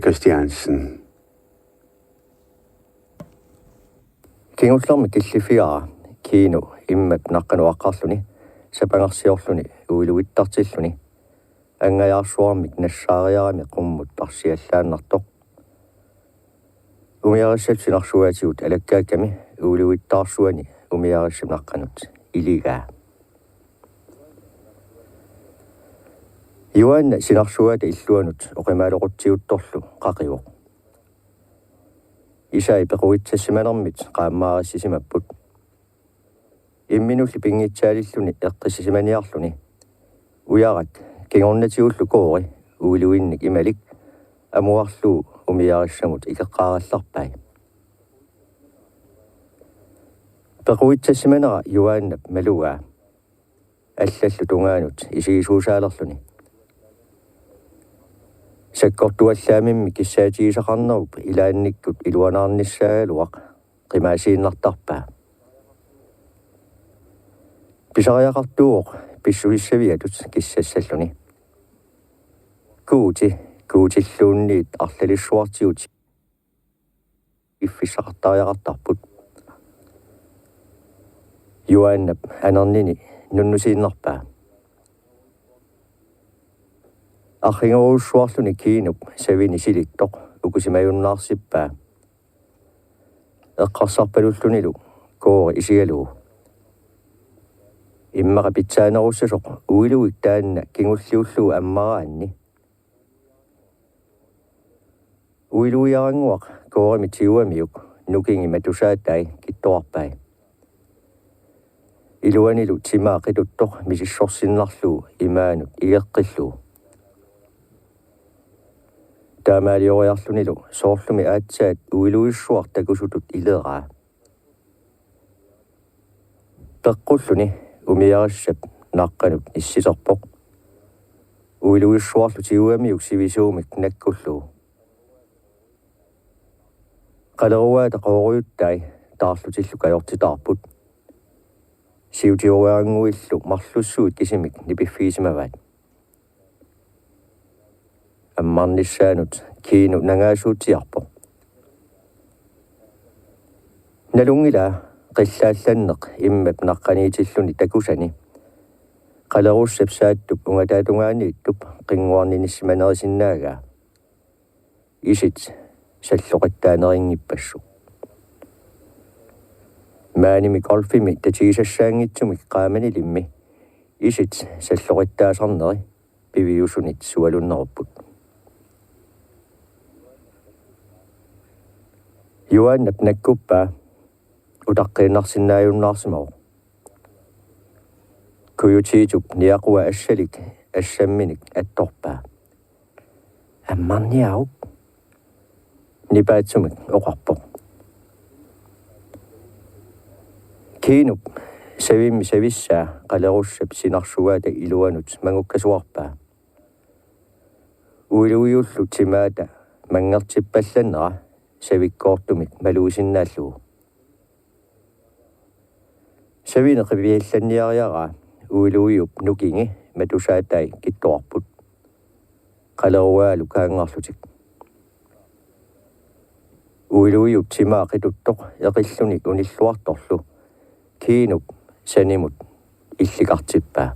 Christiansen. Kingullermi killiffiara kiinu immat naqqanuaqqarluni sapangarsiorluni uiluittartilluni angajaarsuarmik nassaariarami qummut parsiallaannartoq umiarissatsinarsuatigut alakkaakami uiluittaarsuani umiarissunaqqanut iligaa Joanna sinarsuata illuanut oqimaaloqutiuttorlu qaqivoq Isai peruitsassimanermit qaammaarissimapput imminulli pinngitsaalilluni eqqissisimaniarluni uyarak kingornatiullu koori uiluinnik imalik amuarlu umiarissamut ikeqqaarallarpai peruitsassimanera Joanna maluga аллаллу тунгаанут исигисуусаалерлүни саккортуаллаамимми киссаатигисақарнеруп илаанниккут илуанаарниссаагалуақ қимаасииннартарпаа писариақартууоқ писсулиссавиатут киссассаллуни куутиллуунниит арлалиссуартигут иффиссақартариақартарпут юааннап анернини нуннусииннарпаа архингоруссуарлуни киинуп савини силиттоқ укусимаюннаарсиппаа эққарсарпалуллунилу коори исигалуу иммаqa питсаанеруссасоқ уилуик таанна кингуллиуллугу аммараанни уилуиарангуақ коорими тиуамиук нукинги матусаатай киттоарпай илуанилу тимаақилуттоқ мисиссорсиннарлуу имаанут игеққиллуу таамаалиориарлунилу соорлуми аатсаат уилуиссуар такусутут илераа пеққуллуни умиарассап нааққанут иссисерпоқ уилуиссуарлу тиуамиук сивисуумик наккуллуу қалеруаата қоориуттай таарлутиллу каёртитаарпут сиутиориарангуиллу марлуссуут кисимик нипиффиисимаваат аммарниссаанут киину нагаасуутиарпо налунгила qillaallanneq immat naqqaniitilluni takusani qalerussap saattup ungataatungaaniittup qinguarninissimanaerisinnaagaa isit salloqattaaneringippassu maanimi golfimi tatigisassaangitsumik qaamanilimmi isit salloqattaasarneri piviusunit sualunnerupput Joannap nakkuppaa utaqqiinnarsinnaajunnaarsimaru kuyutiitup niaqua assalik assamminik attorpaa ammarniarup nipaatsumik oqarpoq kiinup savimmi savissaa qalerussap sinarsugaata iluanut mangukkasuarpaa uiluiullu timaata mangertippallannera savikkoortumik maluusinnaalluu Savine qiviallanniariaraa uiluiup nukingi matusaatai kittoarput qaleruaalu kaangarlutik uiluiup timaaqituttoq eqilluni unilluartorlu kiinup sanimut illikartippaa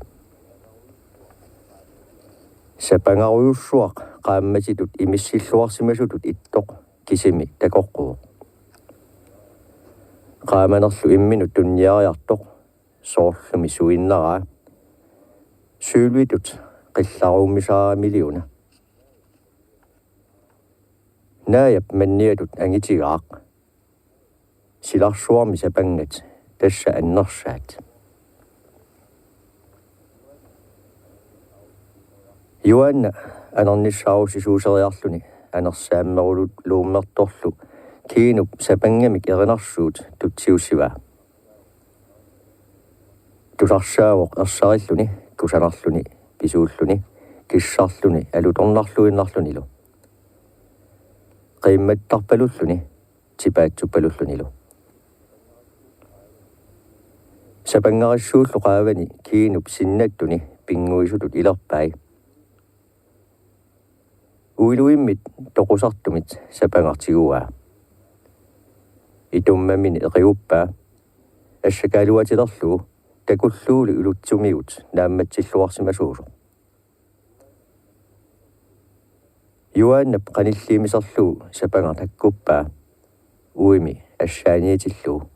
sapangaruyussuaq qaammatitut imissilluarsimasutut ittoq kisimi takoqquuq qaamanerlu imminut tunniariartoq soorlumi suinneraa sylvitut qillaruummisaramiliuna naayap manniatut angitigaaq silarsuarmi sapangat tassa annersaat Joanna anernissaarusisuuseriarluni anersaammerulut luummertorlu kiinup sapangamik erinarsuut tutsiussivaa tusarsaavoq ersarilluni kusanarluni pisuulluni kissarluni alutornarluinnarlunilu qiimmattarpalulluni tipaatsuppalullunilu sapangarissuullu qaavani kiinup sinnattuni pinguisutut ilerpai uiluimmit toqusartumit sapangartiguaa itummamini eqiuppaa assakaaluatilerlugu takulluuli ulutsumiut naammatsilluarsimasuusu yuaannap qanilliimiserlugu sapangartakkuppaa uimi assaaniitillugu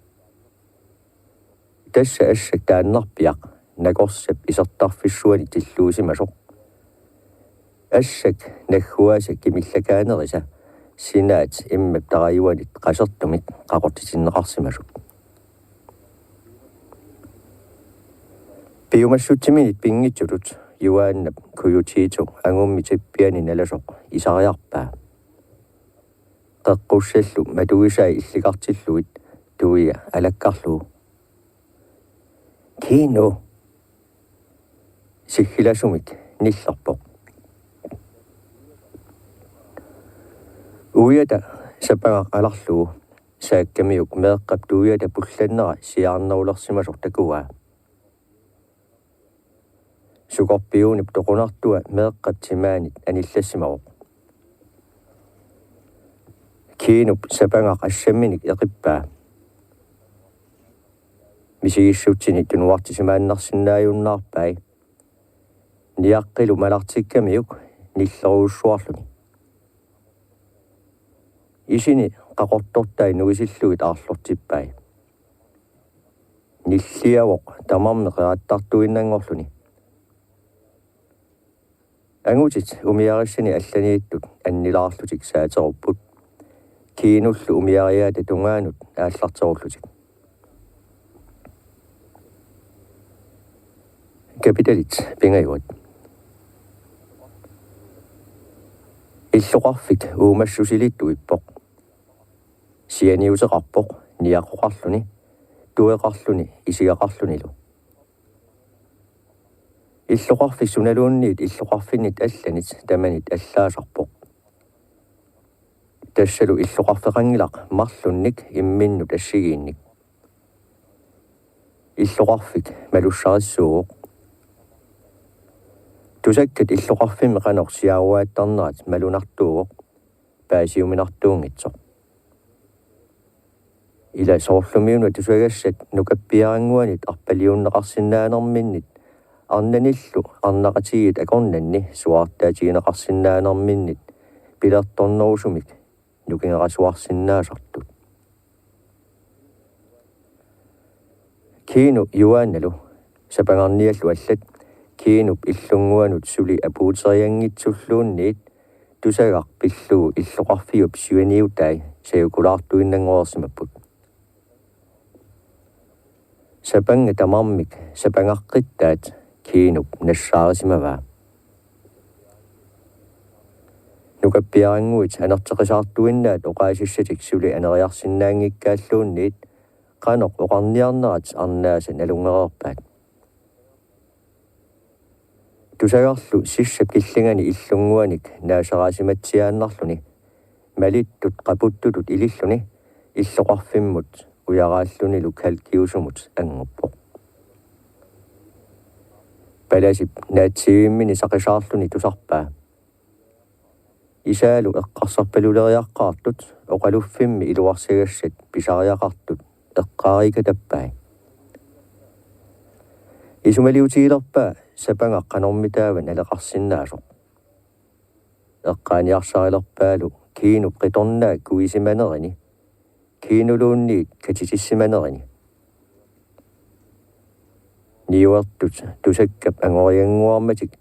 tassa assak taannarpiaq nakorsap isertarfissuani tilluusimasoq assak nagguaasa kimillakaanerisa sinaat immap tarayuanit qasertumit qaqortisinneqarsimasut piumassuttiminit pingitsulut yuaannap kuyutiitu angummi tippiani nalasoq isariarpaa qaqqussallu matuisai illiqartilluit tuia alakkarlugu kiino sikkilasumik nillerpoq uiata sapanga alarlugu saakkamiuk meeqqap tuiata pullannera siarnerullersimasoq takuaa sukorpiunip toqunartua meeqqap timaanit anillassimaroq kiinup sapanga assamminik eqippaa misigissutsini tunuartisimaannarsinnaajunnaarpai niaqqilu malartikkamiuk nilleruussuarluni isini qaqortortai nuisilluit aarlortippai nilliavoq tamarneqerattartuinnangorluni angutit umiarissani allaniittut annilaarlutik saaterupput kiinullu umiariaata tungaanut aallarterullutik kapitalit pingayuat illuqarfik uumassusilittuippoq sianiuteqarpoq niaqoqarluni tueqarluni isiaqarlunilu illuqarfik sunaluunniit illuqarfinnit allanit tamanit allaasarpoq tassalu illuqarfeqangilaq marlunnik imminnut assigiinnik illuqarfik malussarissuuq tusakkat illuqarfimmi qanoq siaaruaattarnerat malunartuuq paasiuminartuungitsoq ila soorlumiuna tusagassat nukappiaranguanit arpaliunneqarsinnaanerminnit arnanillu arnaqatiit akornanni suartaatigineqarsinnaanerminnit pilertornerusumik nukingerasuarsinnaasartut kiinu yuaannalu sapangarniallu allat kiinup illunguanut suli apuuteriangitsulluunniit tusagaq pillugu illuqarfiup siuaniutai sayukulaartuinnangoorsimapput sapanga tamarmik sapangaqqittaat kiinup nassaarismavaa nukappiaranguit anerteqisaartuinnaat oqaasissatik suli aneriarsinnaangikkaalluunniit qanoq oqarniarnerat arnaasan alungererpaat tusagarlu sissap killingani illunguanik naaseraasimatsiaannarluni malittut qaputtutut ililluni illoqarfimmut uyaraallunilu kalkiusumut anguppoq palasip naatsivimmini saqisaarluni tusarpaa isaalu eqqarsarpaluleriaqqaartut oqaluffimmi iluarsagassat pisariaqartut eqqaarikatappai isumaliutiilerpaa sapanga qanormitaavan aleqarsinnaasoq eqqaaniarsarilerpaalu kiinup qitornaa kuisimanerini kiinuluunniit katitissimanerini niuertut tusakkap angorianguarmatik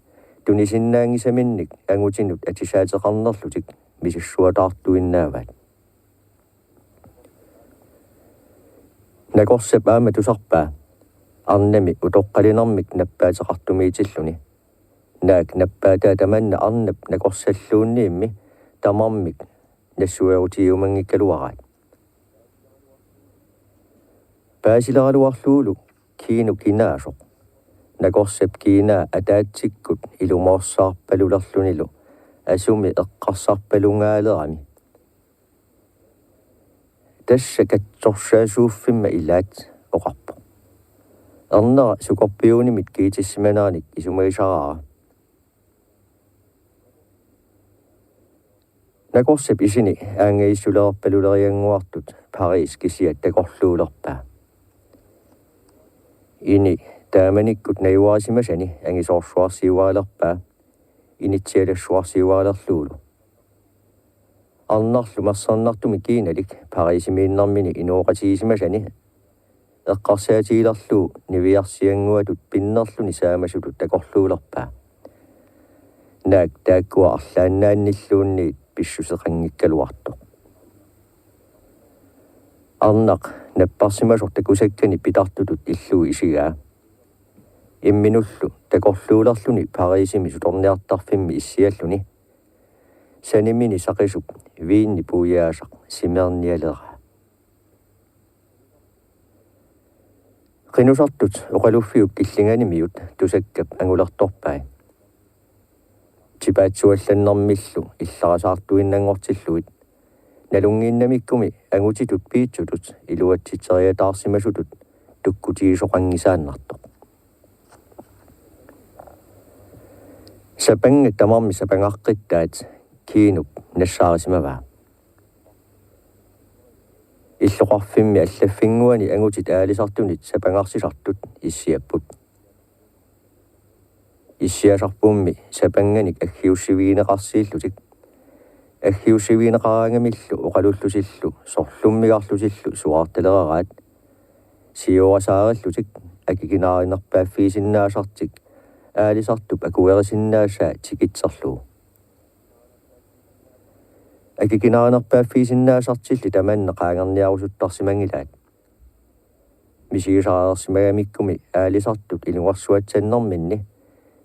tunisinnaangisaminnik angutinut atisaateqarnerlutik misissuataartuinnaavaat nakorsap aama tusarpaa arnami utoqqalinermik nappaateqartumiitilluni naak nappaataa tamanna arnap nakorsalluunniimmi tamarmik nassuerutiumangikkaluaraat paasileraluarluulu kiinu kinaasoq nakorsap kiinaa ataatikkut ilumorsaarpalulerlunilu asumi eqqarsarpalungaalerami tassa katsorsaasuuffimma ilaat oqarpo arnera sukorpiunimit kiitissimanaarnik isumaisaraara Nakorsep isini aangeissulerpalulerianguartut Paris kisiat takorluulerpaa. Ini taamanikkut naiuaasimasani angisoorsuarsiuaalerpaa initsialassuarsiuaalerluulu. Arnarlu massarnartumi kiinalik Parisimiinnarmini inuoqatiisimasani eqqarsaatiilerluu niviarsianguatut pinnerluni saamasutut takorluulerpaa. Naak taakkua arlaannaannilluunniit pissuseqanngikkaluartoq. Arnaq napparsimasortakusakkani pitartutut illuu isigaa. Imminullu takorluulerluni Parisimi sutorniartarfimmi issialluni. Sanimini saqisuk viinni puujaasaq simernialera. Qinusartut oqaluffiuk killinganimiut tusakkap angulertorpai. Tipaatsuallannarmillu illarasaartuinnangortilluit nalungiinnamikkumi angutitut piitsutut iluatsiteriataarsimasutut tukkutiisoqangisaannartoq. Sapangat tamarmi sapangaqqittaat kiinup nassaarismavaa. Illoqarfimmi allaffinguani angutit aalisartunit sapangarsisartut issiapput. Issiasarpummi sapanganik aggiussiviineqarsiillutik. Aggiussiviineqaraangamillu oqalullusillu sorlummigarlusillu suartaleraraat siuasaarallutik akikinaarinarpaaffiisinnaasartik aalisartup akuerisinnaassaa tikitserluu. Akikinaarinarpaaffiisinnaasartilli tamanne qaangerniarusuttarsimangilaat. Misigisaraarsимагамиккуми аалисартут илуарсуатсаннэрминни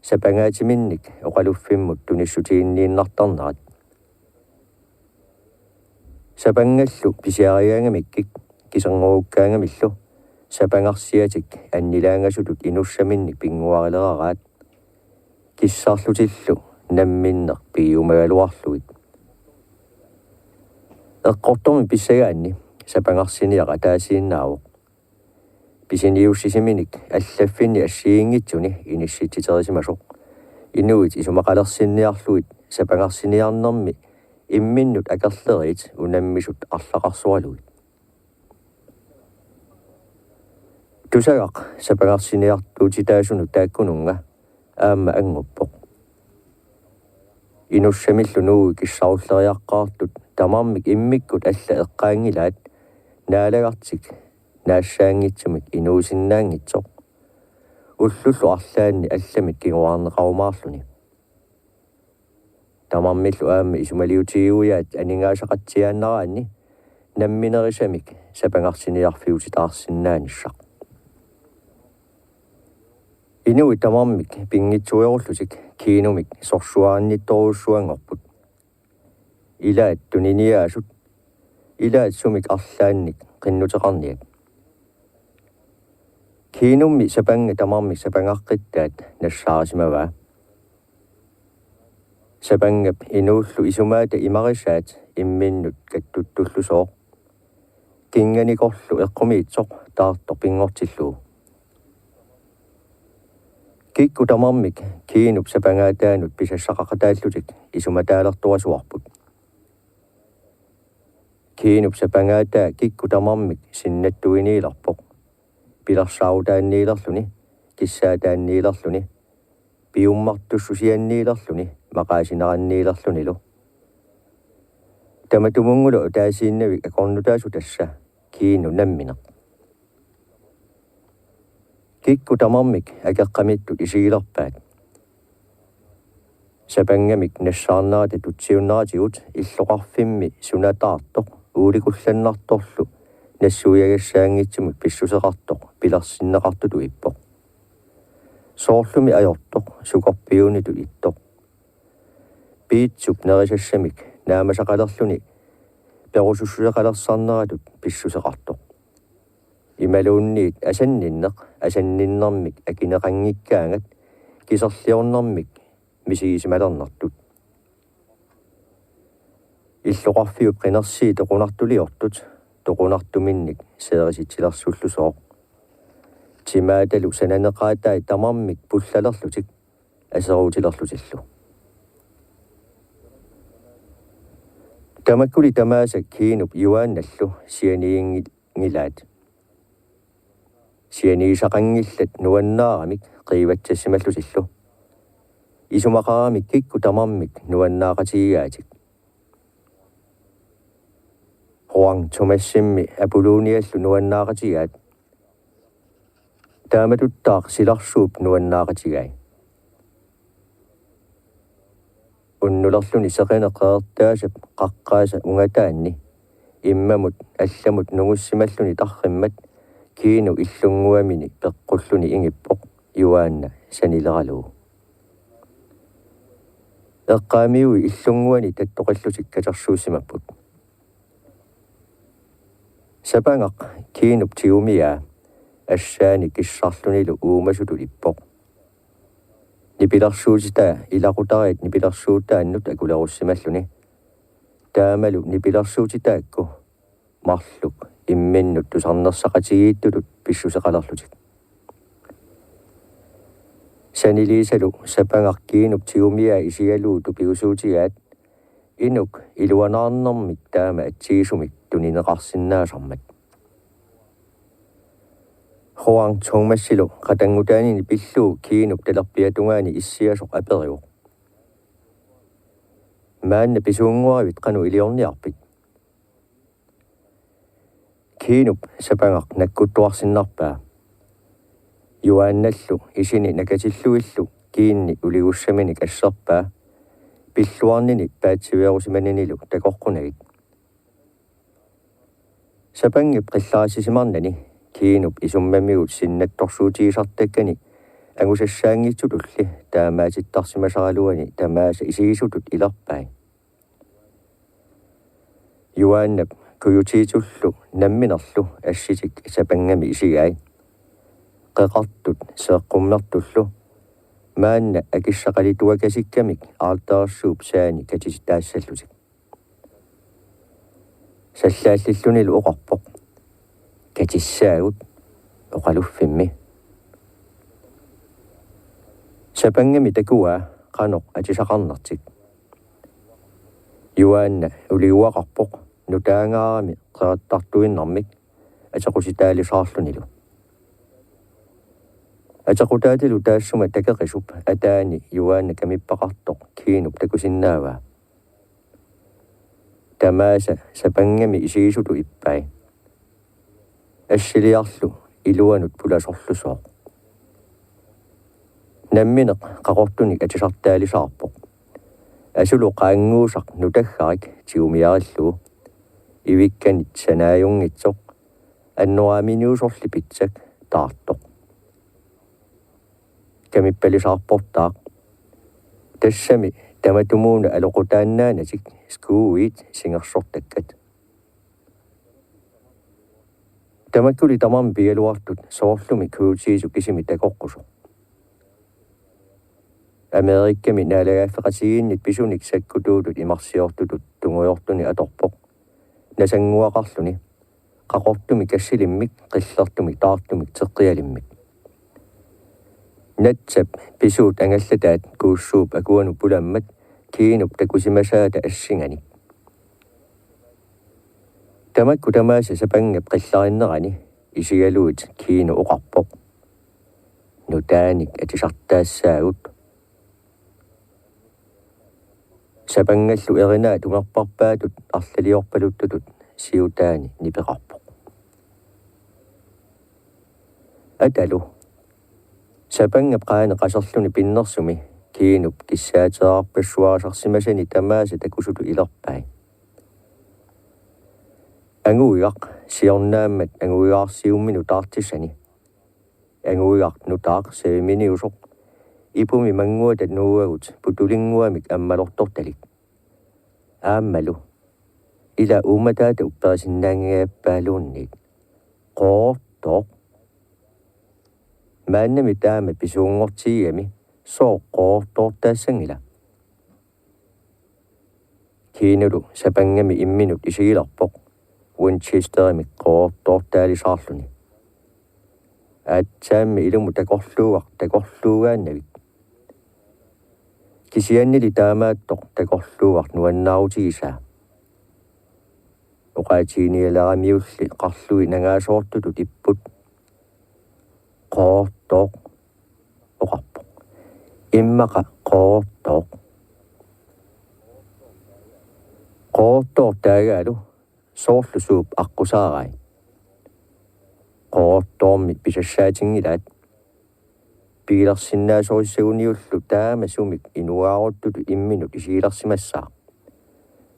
сапангаатиминник оқалуффиммут туниссутииннииннартарнерат. Сапангаллу писиариангамиккик кисернеруккаангамиллу сапангарсиатик аннилаангасутут инуссаминник пингуарилерараат киссаарлутиллу намминнер пиумагалуарлуит. Эққорторми писсагаанни сапангарсиниаqa таасииннаавоқ. Писиниуссисиминик аллаффини ассиингитсуни иниссититерисимасоқ. Инуит исумақалерсинниарлуит сапангарсиниарнэрми имминнут акерлерит унаммисут арлақарсуалуит. Тусагақ сапангарсиниартуутитаасуну тааккунунга аама ангуппоқ. Инуссамиллу нуу киссаруллериаққаартут тамармик иммиккут алла эққаангилаат наалагартик наассаангитсумик инуусиннаангитсоқ. Уллуллу арлаанни алламит кигуарнеқарумаарлуни. Тамармиллу аама исумалиутигуяат анингаасақатсиааннараанни намминерисамик сапангарсиниарфиутитаарсиннаанissaq. Инуи тамармик пингитсуеруллутик кинумик сорсуааннитторуссуангорпут. Илаат туниниаасут илаат сумик арлаанник qinnuteqarniat. Кинумми сапанга тамармик сапангаққиттаат нассаарисимаваа. Сапангап инууллу исумаата имарисаат имминнут каттуттуллусоо. кинганикорлу эққумиитсоқ таартор пингортиллуу. Кикку тамармик кинуп сапангаатаанут писассақақатааллутик исуматаалертуасуарпут. Кинуп сапангаатаа кикку тамармик синнаттуинииларпоқ. Пиларсаутаанниилерлуни, киссаатаанниилерлуни, пиуммартуссусианниилерлуни, мақаасинеранниилерлунилу. Таматумунгулу таасииннавик акорнутаасу тасса кину намминеқ. Кикку тамармик акеққамиттут исигилерпаат. Сапангамик нассаарнаата тутсиуннаратигут иллоқарфимми сунатаартоқ ууликулланнарторлу нассуягассаангитсумик писсусеқартоқ пиларсиннеқартуту иппоқ. Соорлуми ajortoq сукорпиуниту иттоқ. Piitsuk nerисассамик наамасақалерлуни перусуссуеқалерсарнератут писсусеқартоқ. Ималуунниит асанниннермик акинеқангиккаангат кисерлиорнэрмик мисигисималернартут. Иллоқарфиуп қинерсии тоқунартулиортут тоқунартуминник сеериситсилерсуллусооқ. Тимааталу сананеқаатаи тамармик пуллалерлутик асеруутилерлутиллу. Tamakkuli tamasak kiinup yuaannallu sianiingilaat. Sianiisaqangillat nuannaaramik qiivatsassimallusillu. Isumaqaramik kikku tamammik nuannaaqatigaatik. Huang tumassimmi apuluuniallu nuannaaqatigaat. Taamatuttaaq silarsuup nuannaaqatigai. Unnularluni seqeneqaartaasap qaqqaasa ungataanni immamut allamut nungussimalluni tarrimmat kiinu illunguamini peqqulluni ingippoq yuaanna sanileralu. Eqqaamiui illunguani tattoqallusik katarsuusimapput. Sapangaq kiinup tiumia assaani kissarlunilu uumasutu ippoq. Nipilarsuutita ilaqutarit nipilarsuutaannut akulerussimalluni. Taamalu nipilarsuutitaakku marluk imminnut tusarnersaqatigiittutut pissuseqalarlutik. Saniliisalu sapangaq kiinup tiumia isigaluu tupigusuutigaat inuk iluanaarnermik taama atsiisumik tunineqarsinnaasarmat. Huang tongmassilu qatangutaanini pilluu kiinup talerpiatungaani issiasoq aperiuq. Maanna pisuunguavit qanu iliorniarpit. Kiinup sapangaq nakkuttuarsinnarpaa. Yuaannallu isini nakatilluillu kiinni uligussamini kasserpaa. Pilluarnini paatsiviarusimaninilu takorqunagit. Sapangip qillaasisimarnani kiinup isummamiut sinnattorsuutigisartakkani angusassaangitsutulli taamaatittarsimasaraluani tamaasa isigisutut ilerpai. Yuaannap kuyutiitullu namminerlu assitik sapangami isigai. Qeqartut seeqqummertullu maanna akissaqalituakassikkamik aaltaarsuup saani katisitaassаллутик. Sallaallillunilu oqarpoq katissagut oqaluffimmi. Sapangami takua qanoq atisaqarnertik. Yuaanna uliuaqarpoq nutaangaarami qerattartuinnarmik ataqusitaalisaarlunilu. Ataqutaatilu taassuma takeqisup ataani yuaanna kamippaqartoq kiinup takusinnaavaa. Tamaasa sapangami isiisutu ippai. Assiliarlu iluanut pulasorlusoq. Nammineq qaqortunik atisartaalisaarpoq. Asulu qaanguusaq nutaggarik tiumiarillu. Ivikkanit sanaajungitsoq. Annoraaminuusorli pitsak taartoq. Kamippalisaarportaaq. Tassami tamatumuuna aloqutaannaanatik skuuit singersortakkat. Tamakkuli tamam pialuartut soorlumi kuutiisu kisimi takoqqusu. Amerikkami naalagaafeqatigiinnit pisunik sakkutuutut imarsiortutut tungujortuni atorpoq. Nasanguaqarluni qaqortumi kassilimmik qillertumik taartumik teqqialimmik. Natsap pisuut angallataat kuussuup akuanu pulammat kiinup takusimasaata assingani. Tamakku tamaasa sapangap qillarinnерani isigaluut kiinu oqarpoq. Nutaanik atisartaassaagut. Sapangallu erinaat ungarparpaatut arlaliorpaluttutut siutaani nipeqarpoq. Atalu sapangap qaana qaserluni pinnersumi kiinup kissaatearpassuarasarsimasani tamaasa takusutu ilerpai. Anguiaq siornaammat anguiaarsiumminu taartissani. Anguiaq nutaaq seeminiusoq. Ipumi manguatat nuuagut putulinguamik ammalortortalik. Aammalu ila uumataata uppersinnaangiappaaluunniit. Qoortoq. Maannami taama pisuungortigami sooqqoortoortaassangila. Kiinulu sapangami imminut isigilarpoq. Winchesterimi qoortoortaalisaarluni. Atsaammi ilumu takorluugaannavik. Kisiannili taamaattoq takorluuaq nuannaarutigisaa. oqaatiinialaaramiulli qarlui nangaasoortutu tipput qoortoq oqarpo immaqa qoortoq taagaalu soorlusuup aqqusaarai qoortoormi pisassaatinngilaat piilarsinnaasorissauniullu taama sumik inuaaruttutu imminut isiilarsimassaa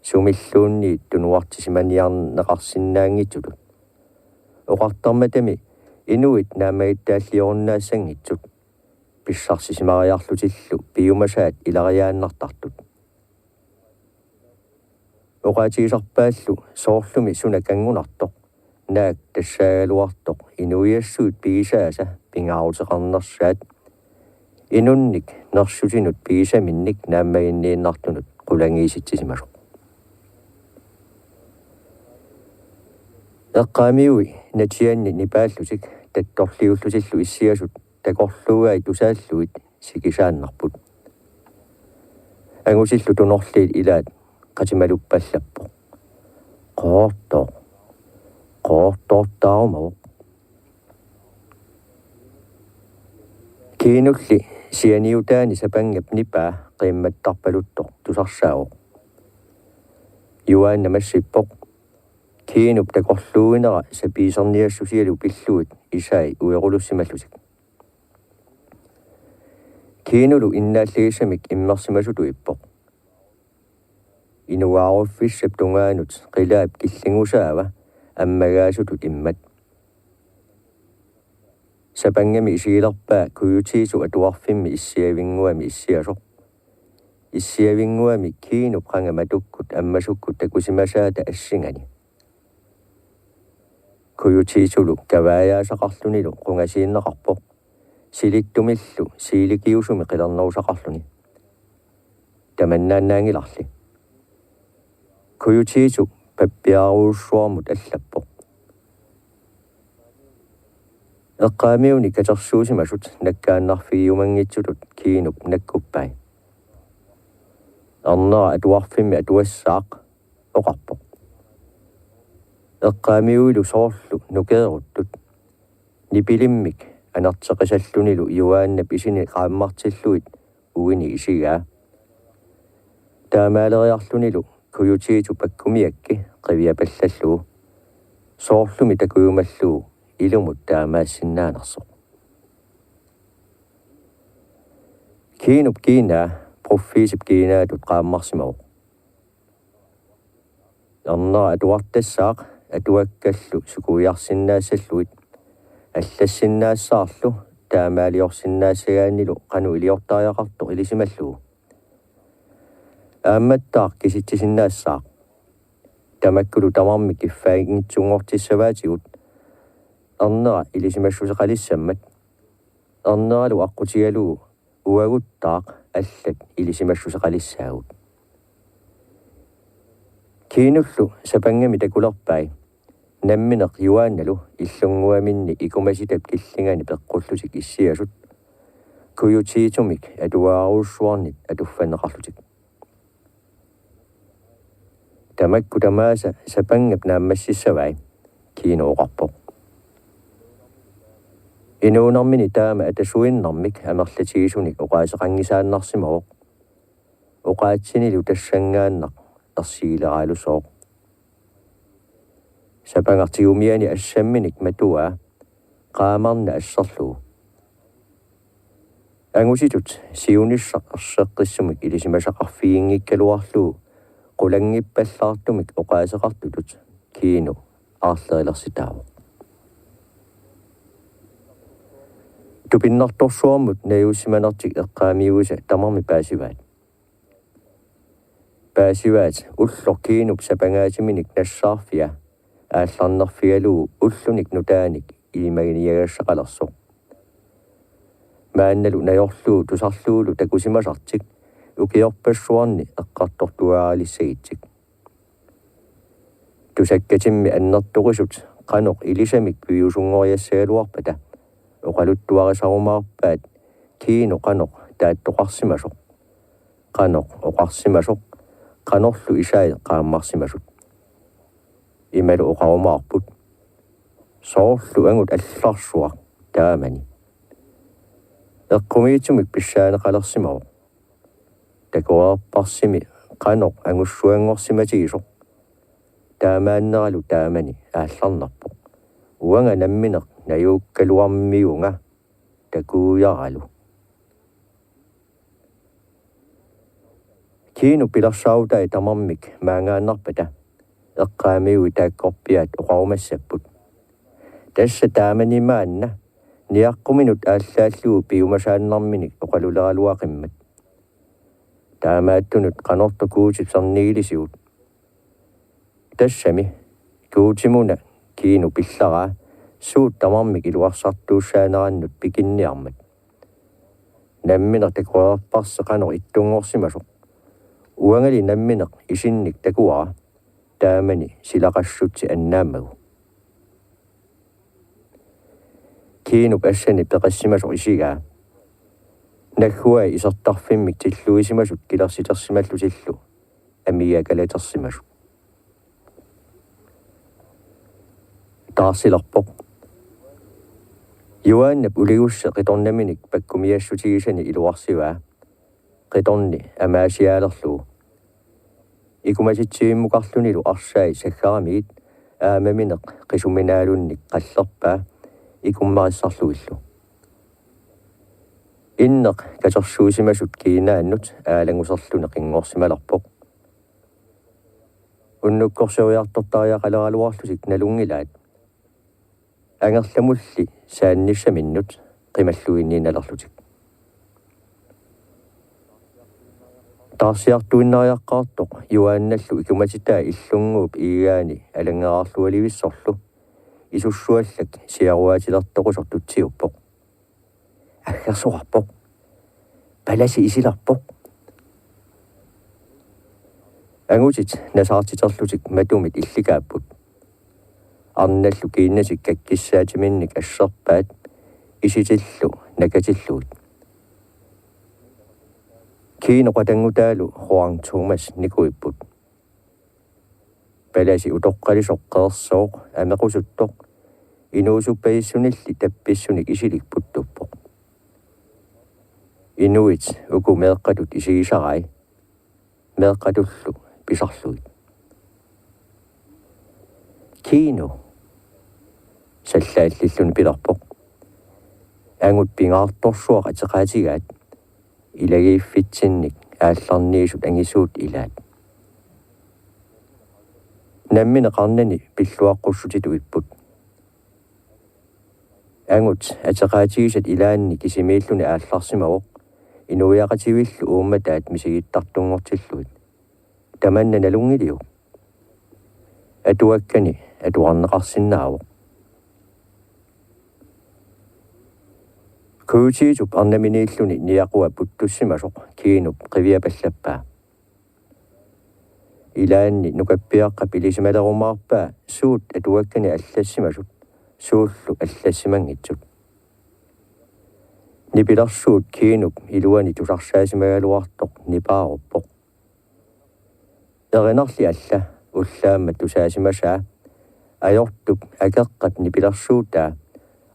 sumilluunni tunuartisimaniarneqarsinnaangitsutut oqartarmatami inuit naamaittaalliornaassangitsut pissarsisimariarlutillu piumasaat ilariaannartartut oqaatigisarpaallu soorlumi suna kangunartoq naak tassaaluartoq inuiassuut piisaasa pingaaruteqarnersaat inunnik nersutinut piisaminnik naammaginniinnartunut qulangiisitsisimasuq eqqaamiui natianni nipaallutik tattorliullutillu issiasut takorluugai tusaalluit sikisaannarput angusillu tunorliit ilaat qatimaluppallappo qoortoortaarumavuq kiinulli sianiutaani sapangap nipaa qiimmattarpaluttoq tusarsaauq yuaanna massippoq kiinup takorluuinera sapiiserniassusialu pilluut isai uequlussimallusik kiinulu innaalligissamik immersimasutu ippoq inuaaruffissap tungaanut qilaap killingusaava ammagaasutut immat sapangami isiilerpaa kuyutiisu atuarfimmi issiavinguami issiavinguami kiinup qangamatukkut ammasukkut takusimasaata assingani kuyutiisulu kavaayaasaqarlunilu qungasiinneqarpoq silittumillu siilikiusumi qilernerusaqarluni tamannaannaangilarli kuyutiisu pappiaruussuarmut allappoq eqqaamiuni katersuusimasut nakkaannarfigiumangitsutut kiinup nakkuppai arnera atuarfimmi atuassaaq oqarpoq eqqaamiuilu soorlu nukeeruttut nipilimmik anarteqisallunilu yuaannap isini qaammartilluit uini isigaa taamaaleriarlunilu kuyutiitu pakkumiakki qiviapallalluu soorlumi takuyumalluu ilumut taamaassinnaanersoq kiinup kiinaa proffiisip kiinaatut qaammarsimaruq arnera atuartassaaq atuakkallu sukuiarsinnaasalluit аллассиннаассаарлу таамаалиорсиннаассагааннилу кану илиортариақартоқ илисималлугу аамматтаақ киситсисиннаассаақ тамаккулу тамарми киффаагингитсунгортиссаваатигут арнера илисимассусеқалиссаммат арнералу аққутигалугу уагуттаақ аллат илисимассусеқалиссаагут кинуллу сапангами такулерпай намминеқ юаанналу иллунгуаминни икумаситап киллингани пеққуллутик иссиасут куютиитумик атуааруусsuarнит атуффанеқарлутик тамакку тамааса сапангап нааммассиссавай кинооқарпоқ инуунэрмини таама атасуиннэрмик амерлатигисуник оқаасеқангисааннарсимавоқ оқаатсинилу тассангааннақ ерсигилерaalусооқ сапангартигумиани ассамминик матуа qaamарна ассерлугу ангуситут сиунissaq ерсеққиссумик илисимасақарфигингиккалуарлугу qulangippallaartumik oqaaseqartutut kiinu aarlerilersitaavo tupinnartorsuarmut nayuussimanertik eqqaamiugusa tamarmi paasivaat ullor kiinup sapangaatimminik nassaarfia аалларнерфигалуу уллуник нутааник илимагиниагассақалерсоқ маанналу наёрлуу тусарлуулу такусимасартик укиорпассуарни эққартортуааралиссагитсик тусаккатимми аннертоқисут қаноқ илисамик пиусунгориассагалуарпата оқалуттуарисарумаарпаат киино қаноқ тааттоқарсимасоқ қаноқ оқарсимасоқ қанорлу исаи қааммарсимасут ималу оқарумаарпут соорлу ангут алларсуа таамани эққумиитсумик писсаанеқалерсимаво такуарпарсими қано ангуссуангорсиматигисо таамааннералу таамани аалларнарпо уанга намминеқ наюуккалуармиунга такууяралу кину пиларсаутай тамармик маангааннарпата эққаамиуи тааккорпиаат оқарумассаппут тасса тааманимаанна ниаққуминут ааллааллугу пиумасааннарминик оқалулералуақиммат таамааттунут қанортукуутипсарнигилисигут тассами куутимуна кину пиллараа суут тамармик илуарсартууссаанераннут пикинниармат намминер такуарпарсеқанер иттунгорсимасо уангали намминеқ исинник такуара таамани силақассутси аннаамагу кину пассани пеқассимасо исигаа нахуа исертарфиммик тиллуисимасут килерситерсималлутиллу амиакалатерсимасу таарсилерпоқ юааннап улигуссе қиторнаминик паккумиассутигисани илуарсиваа қиторни амаасиаалерлугу икумаситсииммукарлунилу арсаи саггарамигит аамаминеқ қисуминаалунник қаллерпаа икуммариссарлуиллу иннеқ катерсуусимасут киинааннут аалагусерлуне қингорсималерпоқ уннуккорсуиартортариақалералуарлусик налунгилаат ангерламулли саанниссаминнут қималлуиннииналерлутик таарсиартуиннариаққаартоқ юаанналлу икуматитаа иллунгууп иигаани алангераарлуаливиссорлу исуссуаллак сиаруаатилертоқусортутсиуппоқ аггерсуарпоқ паласи исиларпоқ ангутит насаартитерлутик матумит илликааппут арналлу кииннасик каккиссаатиминник ассерпаат иситиллу накатиллуут киноқатангутаалу хуан томас никуиппут паласи утоққалисоққерсооқ амеқусуттоқ инуусуппаиссунилли тапписсуник исиликпуттуппоқ инуит уку меэққатут исигисарай меэққатуллу писарлуит кино саллааллиллун пиларпоқ ангут пингаарторсуақ атеқаатигаат илагииффитсинник аалларниисут ангисуут илаат наммине қарнани пиллуаққуссутиту иппут ангут атеқаатигисат илаанни кисимииллуни аалларсимавоқ инуяқативиллу уумматаат мисигиттартунгортиллуит таманна налунгилиу атуаккани атуарнеқарсинаавоқ куутиитуп арнаминииллуни ниақуа путтуссимасоқ киинуп қивиапаллаппаа илаанни нукаппиаққа пилисималерумаарпаа суут атуаккани аллассимасут сууллу аллассимангитсут нипиларсуут киинуп илуани тусарсаасимагалуартоқ нипааруппоқ эринарли алла уллаамма тусаасимасаа ajortup ageqqat nipilarsuutaa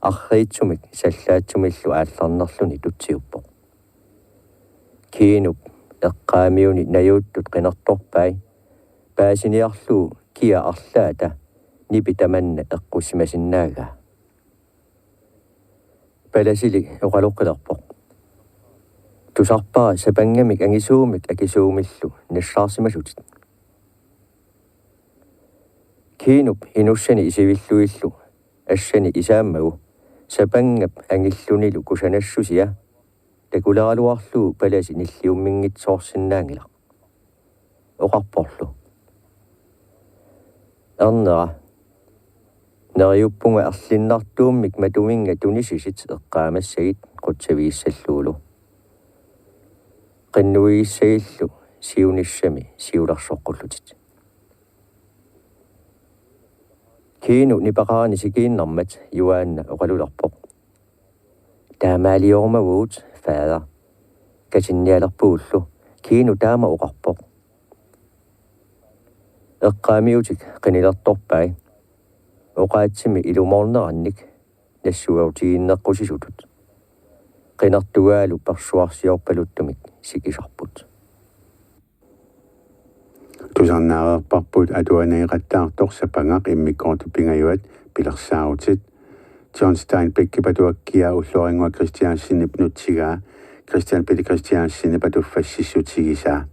arriitsumik sallaatсумиллу аалларнерлуни тутсиуппоq kiinup eqqaamiuni najuuttut qinertorpai paasiniarluu kia arlaata nipitamanna eqqussimasinaaga palasili oqaloqqilerpoq tusarpaa sapangamik angisuumik akisuumillu nassaarsимасутит kiinup inussani isivilluillu assani isaammagu sapangap angillunilu kusanassusia takularaluarluu palasi nilliummingitsoorsinnaangilaq oqarporlu arnera neriuppunga arlinnartuummik matuminga tunisisit eqqaamassagit qutsaviissalluulu qinnuigissagillu siunissami siularsoqqullutit kiinu nipaqaani sikiinnarmat yuaanna oqalularpoq taamaaliormavuut faada katinnialerpuullu kiinu taama oqarpoq eqqaamiutik qinilertorpai oqaatsimi ilumornerannik nassuautiginneqqusisutut qinartugaalu parsuarsiorpaluttumik sikisarput tusarnaareerparput atuaneeqattaartorsapangaq immikkortupingayuat pilersaarutit Johnstein pikkipatuakkia ulloringua Christiansinip nutsigaa Christian Pili Christiansinip atuffassissutigisaa